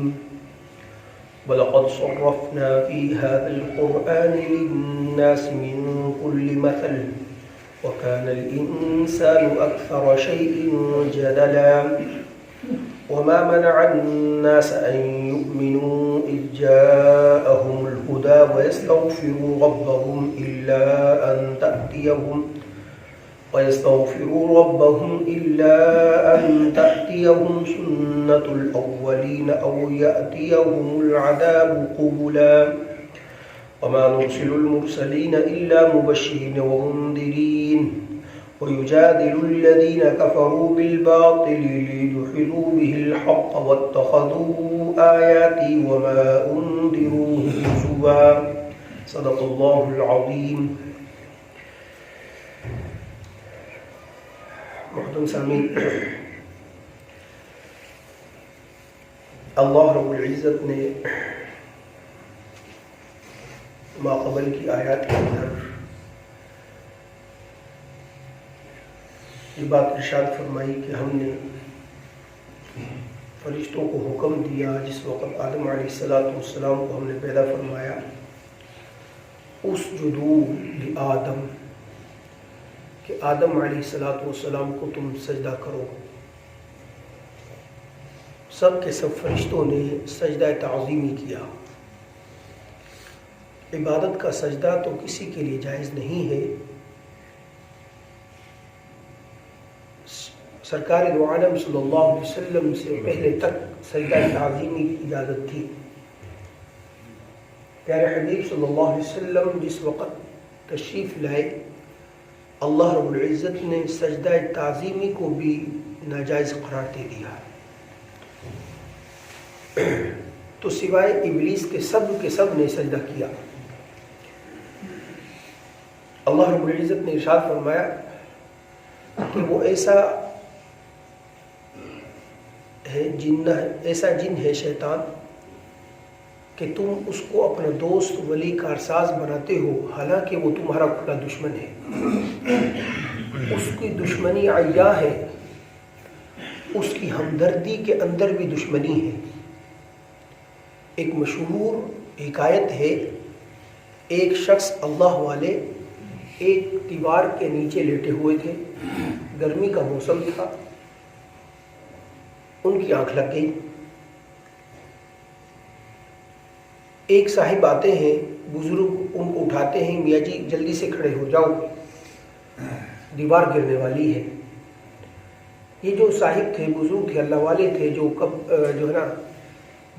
الرجيم وَلَقَدْ صَرَّفْنَا فِي هَذَا الْقُرْآنِ لِلنَّاسِ مِنْ كُلِّ مَثَلٍ وَكَانَ الْإِنسَانُ أَكْثَرَ شَيْءٍ جَدَلًا وَمَا مَنَعَ النَّاسَ أَنْ يُؤْمِنُوا إِذْ جَاءَهُمُ الْهُدَى وَيَسْتَغْفِرُوا رَبَّهُمْ إِلَّا أَنْ تَأْتِيَهُمْ سُنَّةُ الْأَوَّلِينَ أَوْ يَأْتِيَهُمُ الْعَذَابُ قُبُلًا وَمَا نُرْسِلُ الْمُرْسَلِينَ إِلَّا مُبَشِّرِينَ وَمُنذِرِينَ وَيُجَادِلُ الَّذِينَ كَفَرُوا بِالْبَاطِلِ لِيُدْحِضُوا بِهِ الْحَقَّ وَاتَّخَذُوا آيَاتِي وَمَا أُنذِرُوا هُزُوًا صدق اللہ العظیم. محترم سامعین، اللہ رب العزت نے ماقبل کی آیات کے اندر یہ بات ارشاد فرمائی کہ ہم نے فرشتوں کو حکم دیا جس وقت آدم علیہ السلام کو ہم نے پیدا فرمایا، اسجدوا لآدم، کہ آدم علیہ السلام کو تم سجدہ کرو. سب کے سب فرشتوں نے سجدہ تعظیمی کیا. عبادت کا سجدہ تو کسی کے لیے جائز نہیں ہے. سرکار دو عالم صلی اللہ علیہ وسلم سے پہلے تک سجدہ تعظیمی کی اجازت تھی. پیارے حبیب صلی اللہ علیہ وسلم جس وقت تشریف لائے، اللہ رب العزت نے سجدہ تعظیمی کو بھی ناجائز قرار دے دیا. تو سوائے ابلیس کے سب نے سجدہ کیا. اللہ رب العزت نے ارشاد فرمایا کہ وہ ایسا جن ہے شیطان کہ تم اس کو اپنا دوست ولی کارساز بناتے ہو، حالانکہ وہ تمہارا کھلا دشمن ہے. اس کی دشمنی عیاں ہے، اس کی ہمدردی کے اندر بھی دشمنی ہے. ایک مشہور حکایت ہے، ایک شخص اللہ والے ایک دیوار کے نیچے لیٹے ہوئے تھے. گرمی کا موسم تھا. ان کی آنکھ لگ گئی. ایک صاحب آتے ہیں، بزرگ ان کو اٹھاتے ہیں، میاں جی جلدی سے کھڑے ہو جاؤ، دیوار گرنے والی ہے. یہ جو صاحب تھے، بزرگ تھے، اللہ والے تھے، جو ہے نا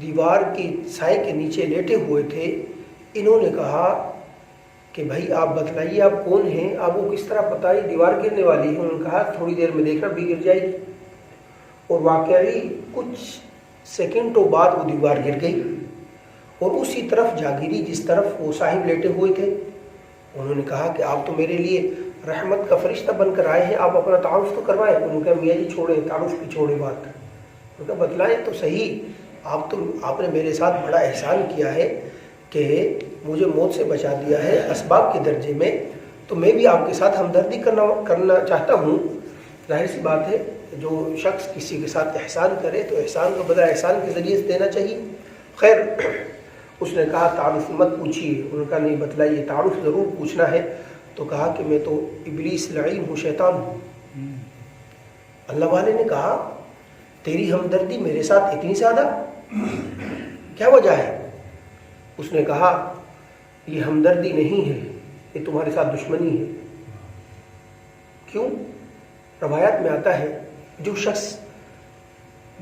دیوار کی سائے کے نیچے لیٹے ہوئے تھے، انہوں نے کہا کہ بھائی آپ بتلائیے آپ کون ہیں، آپ کو کس طرح پتہ ہے دیوار گرنے والی ہے. انہوں نے کہا تھوڑی دیر میں دیکھنا بھی گر جائے گی. اور واقعی کچھ سیکنڈوں بعد وہ دیوار گر گئی اور اسی طرف جا گری جس طرف وہ صاحب لیٹے ہوئے تھے. انہوں نے کہا کہ آپ تو میرے لیے رحمت کا فرشتہ بن کر آئے ہیں، آپ اپنا تعارف تو کروائیں. انہوں نے کہا میاں جی چھوڑیں، تعارف کی چھوڑیں بات. انہوں نے کہا بتلائیں تو صحیح، آپ نے میرے ساتھ بڑا احسان کیا ہے کہ مجھے موت سے بچا دیا ہے اسباب کے درجے میں، تو میں بھی آپ کے ساتھ ہمدردی کرنا چاہتا ہوں. ظاہر سی بات ہے جو شخص کسی کے ساتھ احسان کرے تو احسان کا بدلہ احسان کے ذریعے سے دینا چاہیے. خیر، اس نے کہا تعارف مت پوچھیے. انہوں نے کہا نہیں بتلائیے، تعارف ضرور پوچھنا ہے. تو کہا کہ میں تو ابلیس لعین ہوں، شیطان ہوں. اللہ والے نے کہا تیری ہمدردی میرے ساتھ اتنی زیادہ، کیا وجہ ہے؟ اس نے کہا یہ ہمدردی نہیں ہے، یہ تمہارے ساتھ دشمنی ہے. کیوں؟ روایات میں آتا ہے جو شخص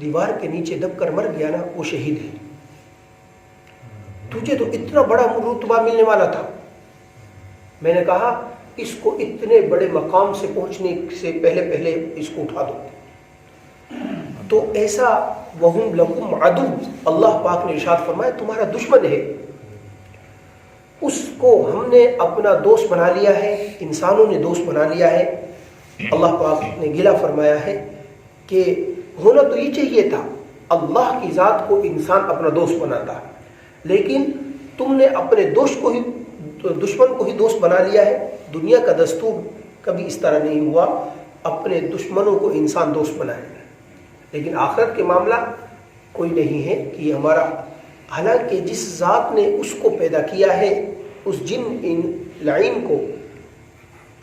دیوار کے نیچے دب کر مر گیا نا، وہ شہید ہے. تجھے تو اتنا بڑا رتبہ ملنے والا تھا. میں نے کہا اس کو اتنے بڑے مقام سے پہنچنے سے پہلے اس کو اٹھا دو. تو ایسا وہم لکم عدو، اللہ پاک نے ارشاد فرمایا تمہارا دشمن ہے. اس کو ہم نے اپنا دوست بنا لیا ہے، انسانوں نے دوست بنا لیا ہے. اللہ پاک نے گلہ فرمایا ہے کہ ہونا تو یہ چاہیے تھا، اللہ کی ذات کو انسان اپنا دوست بناتا، لیکن تم نے اپنے دشمن کو ہی دوست بنا لیا ہے. دنیا کا دستور کبھی اس طرح نہیں ہوا، اپنے دشمنوں کو انسان دوست بنائے. لیکن آخرت کے معاملہ کوئی نہیں ہے کہ یہ ہمارا، حالانکہ جس ذات نے اس کو پیدا کیا ہے، اس جن لعین کو،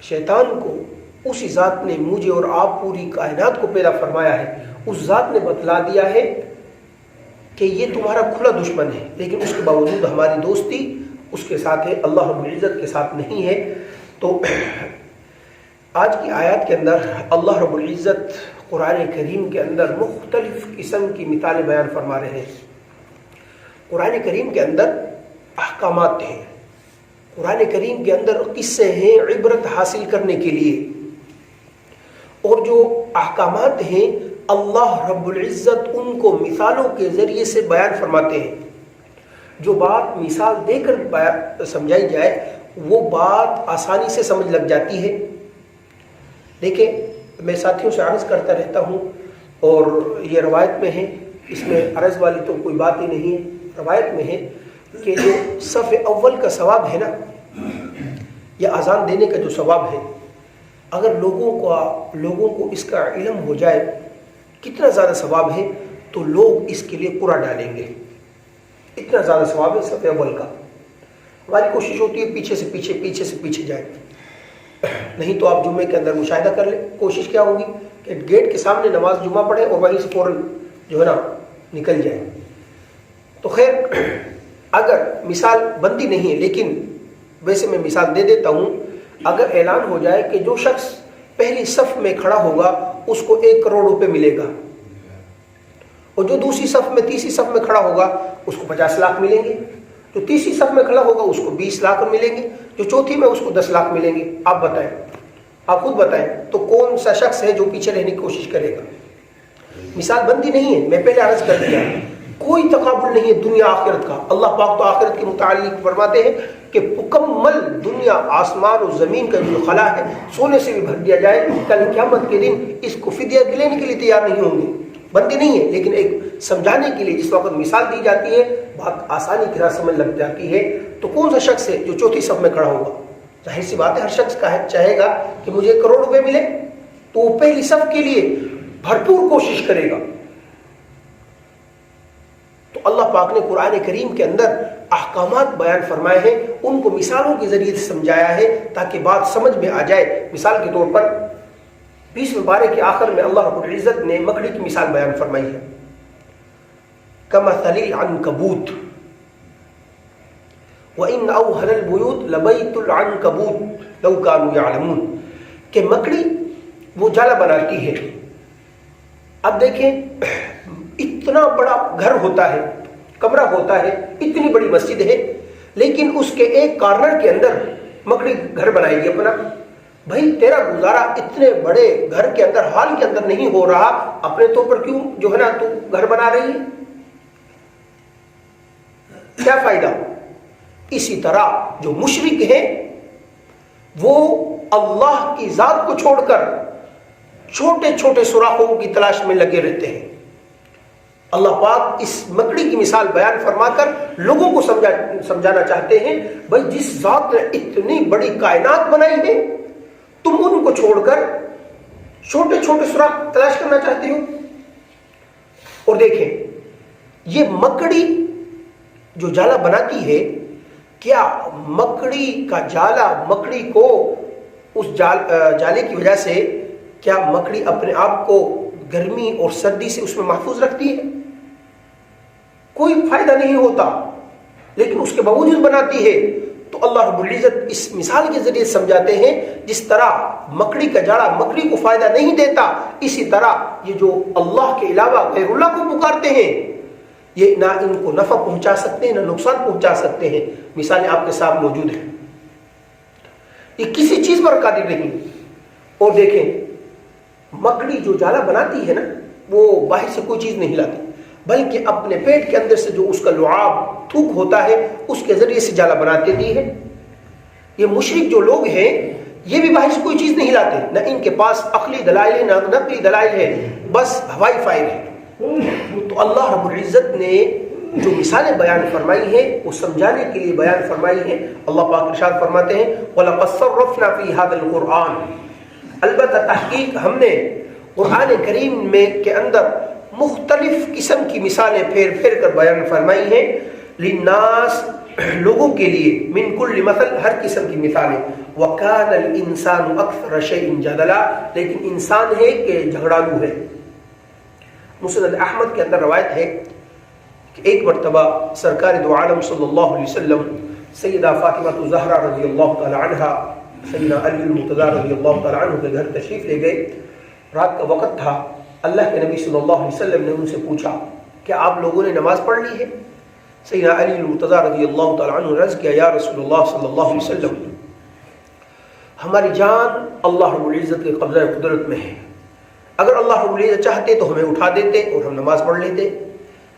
شیطان کو، اسی ذات نے مجھے اور آپ پوری کائنات کو پیدا فرمایا ہے. اس ذات نے بتلا دیا ہے کہ یہ تمہارا کھلا دشمن ہے، لیکن اس کے باوجود ہماری دوستی اس کے ساتھ ہے، اللہ رب العزت کے ساتھ نہیں ہے. تو آج کی آیات کے اندر اللہ رب العزت قرآن کریم کے اندر مختلف قسم کی مثالیں بیان فرما رہے ہیں. قرآن کریم کے اندر احکامات ہیں، قرآن کریم کے اندر قصے ہیں عبرت حاصل کرنے کے لیے، اور جو احکامات ہیں اللہ رب العزت ان کو مثالوں کے ذریعے سے بیان فرماتے ہیں. جو بات مثال دے کر سمجھائی جائے وہ بات آسانی سے سمجھ لگ جاتی ہے. دیکھیں، میں ساتھیوں سے عرض کرتا رہتا ہوں، اور یہ روایت میں ہے، اس میں عرض والی تو کوئی بات ہی نہیں ہے. روایت میں ہے کہ جو صف اول کا ثواب ہے نا، یا اذان دینے کا جو ثواب ہے، اگر لوگوں کو اس کا علم ہو جائے کتنا زیادہ ثواب ہے، تو لوگ اس کے لیے قرآ ڈالیں گے. اتنا زیادہ ثواب ہے صف اول کا. ہماری کوشش ہوتی ہے پیچھے سے پیچھے جائیں، نہیں تو آپ جمعے کے اندر مشاہدہ کر لیں. کوشش کیا ہوگی کہ گیٹ کے سامنے نماز جمعہ پڑھیں اور وہیں سے فوراً جو ہے نا نکل جائیں. تو خیر، اگر مثال بندی نہیں ہے، لیکن ویسے میں مثال دے دیتا ہوں. اگر اعلان ہو جائے کہ جو شخص پہلی صف میں کھڑا ہوگا اس کو 1 کروڑ روپے ملے گا، اور جو دوسری صف میں، تیسری صف میں کھڑا ہوگا اس کو 50 لاکھ ملیں گے، جو تیسری صف میں کھڑا ہوگا اس کو 20 لاکھ ملیں گے، جو چوتھی میں اس کو 10 لاکھ ملیں گے. آپ بتائیں، آپ خود بتائیں تو کون سا شخص ہے جو پیچھے رہنے کی کوشش کرے گا؟ مثال بندی نہیں ہے، میں پہلے عرض کر دیا، کوئی تقابل نہیں ہے دنیا آخرت کا. اللہ پاک تو آخرت کے متعلق فرماتے ہیں کہ مکمل دنیا، آسمان اور زمین کا جو خلا ہے سونے سے بھی بھر دیا جائے، کل قیامت کے دن اس کو فدیہ لینے کے لیے تیار نہیں ہوں گے. بندی نہیں ہے، لیکن ایک سمجھانے کے لیے جس وقت مثال دی جاتی ہے بات آسانی کی طرح سمجھ لگ جاتی ہے. تو کون سا شخص ہے جو چوتھی صف میں کھڑا ہوگا؟ ظاہر سی بات ہے ہر شخص چاہے گا کہ مجھے 1 کروڑ روپے ملے، تو وہ پہلی صف کے لیے بھرپور کوشش کرے گا. تو اللہ پاک نے قرآن کریم کے اندر احکامات بیان فرمائے ہیں، ان کو مثالوں کے ذریعے سے سمجھایا ہے تاکہ بات سمجھ میں آ جائے. مثال کے طور پر 20 پارے کے آخر میں اللہ رب العزت نے مکڑی کی مثال بیان فرمائی ہے. کمثل العنکبوت وَإِنَّ أَوْهَنَ الْبُيُوتِ لَبَيْتُ الْعَنْكَبُوتِ لَوْ كَانُوا يَعْلَمُونَ، کہ مکڑی وہ جالا بناتی ہے. اب دیکھیں، اتنا بڑا گھر ہوتا ہے، کمرہ ہوتا ہے، اتنی بڑی مسجد ہے، لیکن اس کے ایک کارنر کے اندر مکڑی گھر بنائے گی اپنا. بھائی تیرا گزارا اتنے بڑے گھر کے اندر، ہال کے اندر نہیں ہو رہا، اپنے طور پر کیوں جو ہے نا تو گھر بنا رہی ہے؟ کیا فائدہ؟ اسی طرح جو مشرک ہیں وہ اللہ کی ذات کو چھوڑ کر چھوٹے چھوٹے سوراخوں کی تلاش میں لگے رہتے ہیں. اللہ پاک اس مکڑی کی مثال بیان فرما کر لوگوں کو سمجھانا چاہتے ہیں، بھائی جس ذات نے اتنی بڑی کائنات بنائی ہے تم ان کو چھوڑ کر چھوٹے چھوٹے سوراخ تلاش کرنا چاہتے ہو. اور دیکھیں، یہ مکڑی جو جالا بناتی ہے، کیا مکڑی کا جالا، مکڑی کو اس جالے کی وجہ سے کیا مکڑی اپنے آپ کو گرمی اور سردی سے اس میں محفوظ رکھتی ہے؟ کوئی فائدہ نہیں ہوتا، لیکن اس کے باوجود بناتی ہے. تو اللہ رب العزت اس مثال کے ذریعے سمجھاتے ہیں جس طرح مکڑی کا جاڑا مکڑی کو فائدہ نہیں دیتا، اسی طرح یہ جو اللہ کے علاوہ غیر اللہ کو پکارتے ہیں یہ نہ ان کو نفع پہنچا سکتے ہیں نہ نقصان پہنچا سکتے ہیں. مثالیں آپ کے ساتھ موجود ہیں، یہ کسی چیز پر قادر نہیں. اور دیکھیں، مکڑی جو جالا بناتی ہے نا، وہ باہر سے کوئی چیز نہیں لاتی، بلکہ اپنے پیٹ کے اندر سے جو اس کا لعاب، تھوک ہوتا ہے، اس کے ذریعے سے جالا بنا دیتی ہے. یہ مشرک جو لوگ ہیں یہ بھی باہر سے کوئی چیز نہیں لاتے، نہ ان کے پاس عقلی دلائل ہے نہ نقلی دلائل ہے، بس ہوائی فائر ہے. تو اللہ رب العزت نے جو مثالیں بیان فرمائی ہیں وہ سمجھانے کے لیے بیان فرمائی ہیں. اللہ پاک ارشاد فرماتے ہیں وَلَقَدْ صَرَّفْنَا فِي هَذَا الْقُرْآنِ، البتہ تحقیق ہم نے قرآن کریم میں کے اندر مختلف قسم کی مثالیں پھیر پھیر کر بیان فرمائی ہیں. للناس لوگوں کے لیے، من کل مثل ہر قسم کی مثالیں. وکان الانسان اکثر شیء جدلا لیکن انسان ہے کہ جھگڑالو ہے. مسند احمد کے اندر روایت ہے کہ ایک مرتبہ سرکار دو عالم صلی اللہ علیہ وسلم سیدہ فاطمہ الزہرا رضی اللہ تعالی عنہا، سیدنا علی المرتضی رضی اللہ تعالی عنہ کے گھر تشریف لے گئے. رات کا وقت تھا. اللہ کے نبی صلی اللہ علیہ وسلم نے ان سے پوچھا کہ آپ لوگوں نے نماز پڑھ لی ہے؟ سیدنا علی المرتضی رضی اللہ تعالی عنہ نے عرض کیا، یا رسول اللہ صلی اللہ علیہ وسلم، ہماری جان اللہ رب العزت کے قبضہ قدرت میں ہے. اگر اللہ رب العزت چاہتے تو ہمیں اٹھا دیتے اور ہم نماز پڑھ لیتے.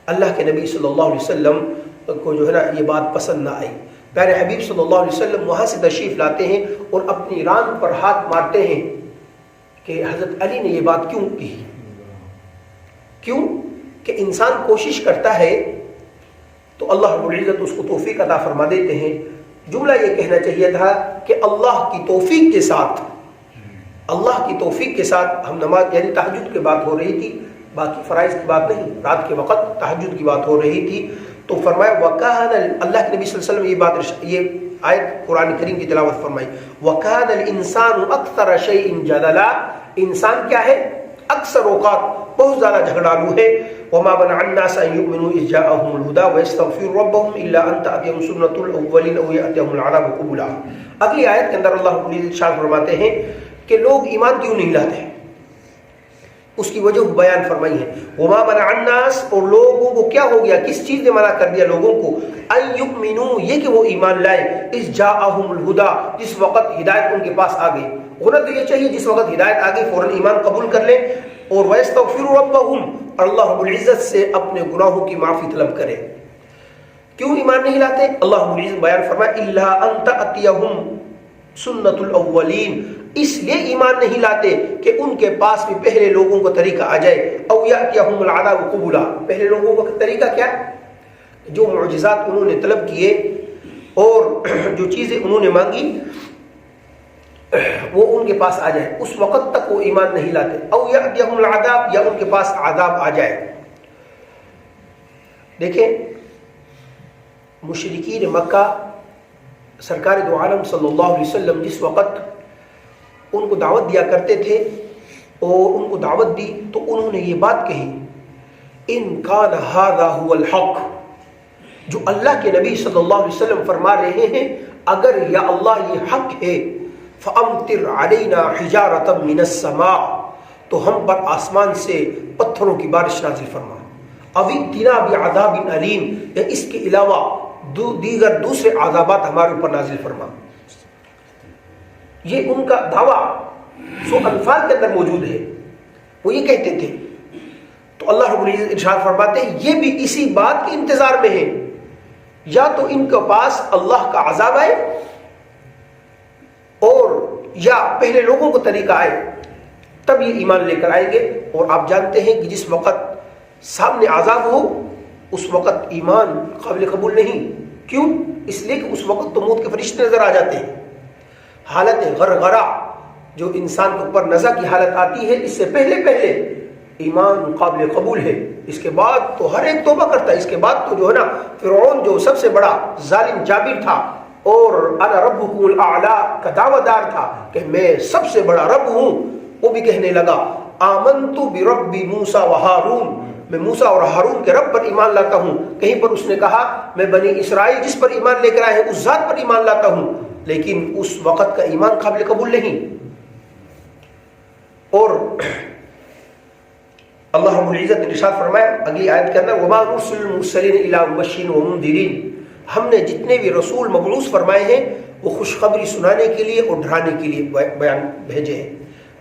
اللہ کے نبی صلی اللہ علیہ وسلم کو جو ہے نا یہ بات پسند نہ آئی. پیارے حبیب صلی اللہ علیہ وسلم وہاں سے تشریف لاتے ہیں اور اپنی ران پر ہاتھ مارتے ہیں کہ حضرت علی نے یہ بات کیوں کی. کیوں کہ انسان کوشش کرتا ہے تو اللہ رب العزت اس کو توفیق عطا فرما دیتے ہیں. جملہ یہ کہنا چاہیے تھا کہ اللہ کی توفیق کے ساتھ، اللہ کی توفیق کے ساتھ ہم نماز، یعنی تہجد کی بات ہو رہی تھی، باقی فرائض کی بات نہیں، رات کے وقت تہجد کی بات ہو رہی تھی. تو فرمایا وَكَانَ، اللہ کے نبی صلی اللہ علیہ وسلم یہ آیت قرآن کریم کی تلاوت فرمائی. وَكَانَ الْإِنسَانُ أَكْثَرَ شَيْءٍ جَدَلًا، انسان کیا ہے؟ اکثر اوقات بہت زیادہ جھگڑالو ہے. وَمَا مَنَعَ النَّاسَ أَن يُؤْمِنُوا إِذْ جَاءَهُمُ الْهُدَىٰ وَيَسْتَغْفِرُوا رَبَّهُمْ إِلَّا أَن تَأْتِيَهُمْ سُنَّةُ الْأَوَّلِينَ أَوْ يَأْتِيَهُمُ الْعَذَابُ قُبُلًا. اگلی آیت کے اندر اللہ رب العزت ارشاد فرماتے ہیں کہ لوگ ایمان کیوں نہیں لاتے، اس کی وجہ بیان فرمائی ہے. وَمَا مَنَعَ النَّاسَ، اور لوگوں کو کیا ہو گیا، کس چیز نے منع کر دیا لوگوں کو، أَن يُؤْمِنُوا، یہ کہ وہ ایمان لائے، إِذْ جَاءَهُمُ الْهُدَىٰ، جس وقت ہدایت ان کے پاس آ گئی. ہونا تو یہ چاہیے جس وقت ہدایت آ گئی فوراً ایمان قبول کر لیں اور وَيَسْتَغْفِرُوا رَبَّهُمْ، اور اللہ رب العزت سے اپنے گناہوں کی معافی طلب کرے. کیوں ایمان نہیں لاتے؟ اللہ رب العزت بیان فرمائے إِلَّا أَن تَأْتِيَهُمْ سُنَّةُ الْأَوَّلِينَ، اس لیے ایمان نہیں لاتے کہ ان کے پاس بھی پہلے لوگوں کا طریقہ آ جائے. أَوْ يَأْتِيَهُمُ الْعَذَابُ قُبُلًا، پہلے لوگوں کا طریقہ کیا؟ جو معجزات انہوں نے طلب کیے اور جو چیزیں انہوں نے مانگی وہ ان کے پاس آ جائے، اس وقت تک وہ ایمان نہیں لاتے. أَوْ يَأْتِيَهُمُ الْعَذَابُ، یا ان کے پاس عذاب آ جائے. دیکھیں مشرکین مکہ سرکار دو عالم صلی اللہ علیہ وسلم جس وقت ان کو دعوت دیا کرتے تھے اور ان کو دعوت دی تو انہوں نے یہ بات کہی، ان کان ھذا ھو الحق، جو اللہ کے نبی صلی اللہ علیہ وسلم فرما رہے ہیں اگر یا اللہ یہ حق ہے، فامطر علینا حجارۃ من السماء، تو ہم پر آسمان سے پتھروں کی بارش نازل فرما، او ائتنا بعذاب علیم، یا اس کے علاوہ دیگر دوسرے عذابات ہمارے اوپر نازل فرما. یہ ان کا دعویٰ سو انفال کے اندر موجود ہے، وہ یہ کہتے تھے. تو اللہ رب العزت ارشاد فرماتے ہیں یہ بھی اسی بات کے انتظار میں ہے، یا تو ان کے پاس اللہ کا عذاب آئے اور یا پہلے لوگوں کو طریقہ آئے تب یہ ایمان لے کر آئیں گے. اور آپ جانتے ہیں کہ جس وقت سامنے عذاب ہو اس وقت ایمان قابل قبول نہیں. کیوں؟ اس لیے کہ اس وقت تو موت کے فرشتے نظر آ جاتے ہیں. حالت غرغرہ جو انسان کے اوپر نزع کی حالت آتی ہے، اس سے پہلے ایمان قابل قبول ہے. اس کے بعد تو ہر ایک توبہ کرتا ہے. اس کے بعد تو جو ہے نا فرعون جو سب سے بڑا ظالم جابر تھا اور انا ربکم الاعلی کا دعویٰ دار تھا کہ میں سب سے بڑا رب ہوں، وہ بھی کہنے لگا آمنت برب موسیٰ و ہارون، میں موسیٰ اور ہارون کے رب پر ایمان لاتا ہوں. کہیں پر اس نے کہا میں بنی اسرائیل جس پر ایمان لے کر آئے ہیں اس ذات پر ایمان لاتا ہوں، لیکن اس وقت کا ایمان قابل قبول نہیں. اور اللہ رب العزت نے ارشاد فرمایا اگلی آیت کے اندر وما نرسل المرسلین الا مبشرین ومنذرین، ہم نے جتنے بھی رسول مبعوث فرمائے ہیں وہ خوشخبری سنانے کے لیے اور ڈرانے کے لیے بیان بھیجے ہیں.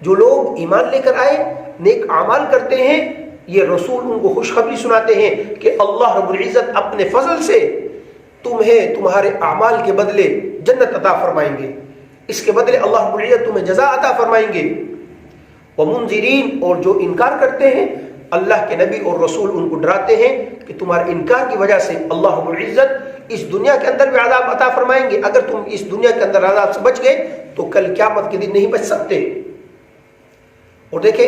جو لوگ ایمان لے کر آئے نیک اعمال کرتے ہیں یہ رسول ان کو خوشخبری سناتے ہیں کہ اللہ رب العزت اپنے فضل سے تمہیں تمہارے اعمال کے بدلے جنت عطا فرمائیں گے، اس کے بدلے اللہ رب العزت تمہیں جزا عطا فرمائیں گے. ومنذرین، اور جو انکار کرتے ہیں اللہ کے نبی اور رسول ان کو ڈراتے ہیں کہ تمہارے انکار کی وجہ سے اللہ رب العزت اس دنیا کے اندر بھی عذاب عطا فرمائیں گے. اگر تم اس دنیا کے اندر عذاب سے بچ گئے تو کل قیامت کے دن نہیں بچ سکتے. اور دیکھیں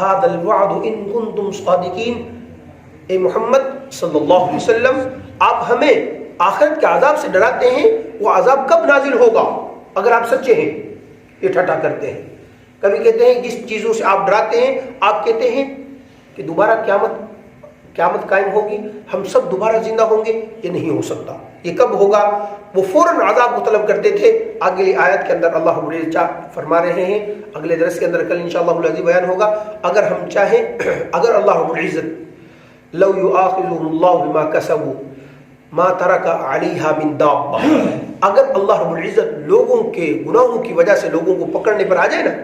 هذا الوعد ان كنتم صادقین، اے محمد صلی اللہ علیہ وسلم آپ ہمیں آخرت کے عذاب سے ڈراتے ہیں، وہ عذاب کب نازل ہوگا اگر آپ سچے ہیں؟ یہ ٹھٹھا کرتے ہیں، کبھی کہتے ہیں جس چیزوں سے آپ ڈراتے ہیں، آپ کہتے ہیں کہ دوبارہ قیامت قائم ہوگی، ہم سب دوبارہ زندہ ہوں گے، یہ نہیں ہو سکتا، یہ کب ہوگا؟ وہ فوراً عذاب کو طلب کرتے تھے۔ اگلی آیت کے اندر اللہ رب العزت فرما رہے ہیں، اگلے درس کے اندر کل انشاءاللہ العزیز بیان ہوگا، اگر ہم چاہیں، اگر اللہ رب العزت لو یؤاخذهم اللہ بما کسبوا ما ترک علیہا من دابہ، اگر اللہ رب العزت لوگوں کے گناہوں کی وجہ سے لوگوں کو پکڑنے پر آ جائے نا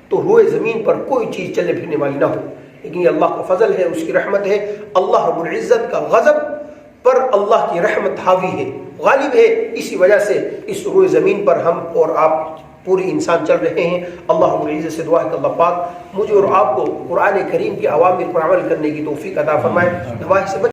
تو روئے زمین پر کوئی چیز چلنے پھرنے والی نہ ہو، لیکن یہ اللہ کا فضل ہے، اس کی رحمت ہے۔ اللہ رب العزت کا غضب پر اللہ کی رحمت حاوی ہے، غالب ہے، اسی وجہ سے اس روئے زمین پر ہم اور آپ پوری انسان چل رہے ہیں۔ اللہ رب العزت سے دعا ہے کہ اللہ پاک مجھے اور آپ کو قرآن کریم کے اوامر پر عمل کرنے کی توفیق عطا فرمائے، نواہی سے